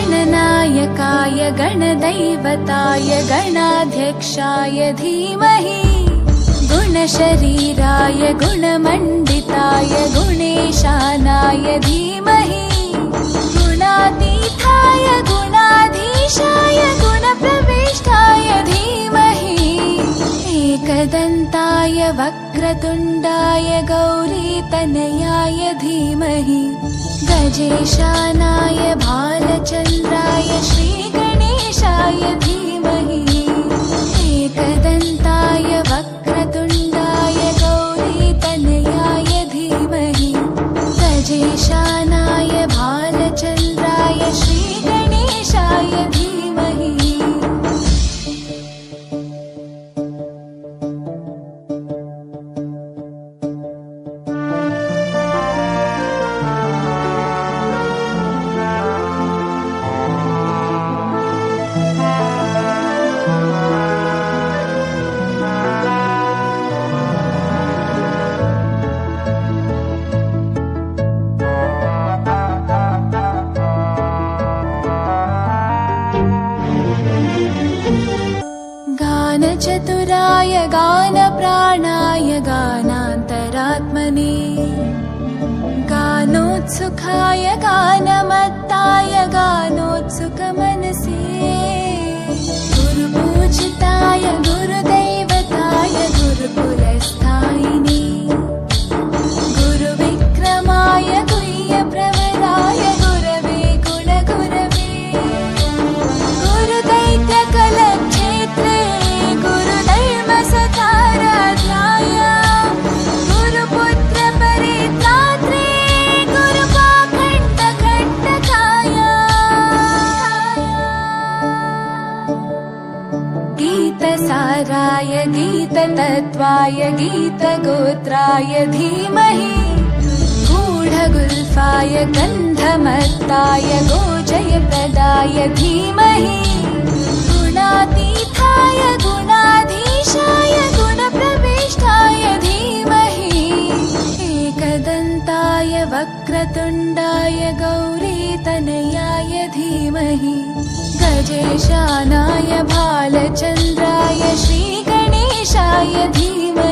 गणनायकाय गणदैवताय गणाध्यक्षाय धीमहि गुणशरीराय गुणमण्डिताय गुणेशानाय धीमहि गुणातीताय गुणाधीशाय गुणप्रविष्टाय धीमहि एकदन्ताय वक्रतुण्डाय गौरीतनयाय धीमहि गजेशानाय भालचन्द्राय श्रीगणेशाय धीमहि एकदन्ताय वक्रतुण्डाय गौरीतनयाय धीमहि गजेशानाय भालचन्द्राय श्रीगणेशाय धीमहि गानचतुराय गानप्राणाय गानान्तरात्मने गानोत्सुकाय गानमत्ताय गानोत्सुकमनसे गुरुपूजिताय गुरुदैवताय गुरुकुलस्थायिने गुरुविक्रमाय गुह्यप्रवराय गुरवे गुणगुरवे गुरुदैत्यकलक्षेत्रे गुरुधर्मसताराध्याय गुरुपुत्रपरित्रात्रे गुरुपाखण्डकण्टकाय गीतसाराय गीततत्त्वाय गीतगोत्राय धीमहि गूढगुल्फाय गन्धमत्ताय गोजयप्रदाय धीमहि गुणातीताय गुणाधीशाय गुणप्रविष्टाय धीमहि एकदन्ताय वक्रतुण्डाय गौरीतनयाय धीमहि गजेशानाय भालचन्द्राय श्रीगणेशाय धीमहि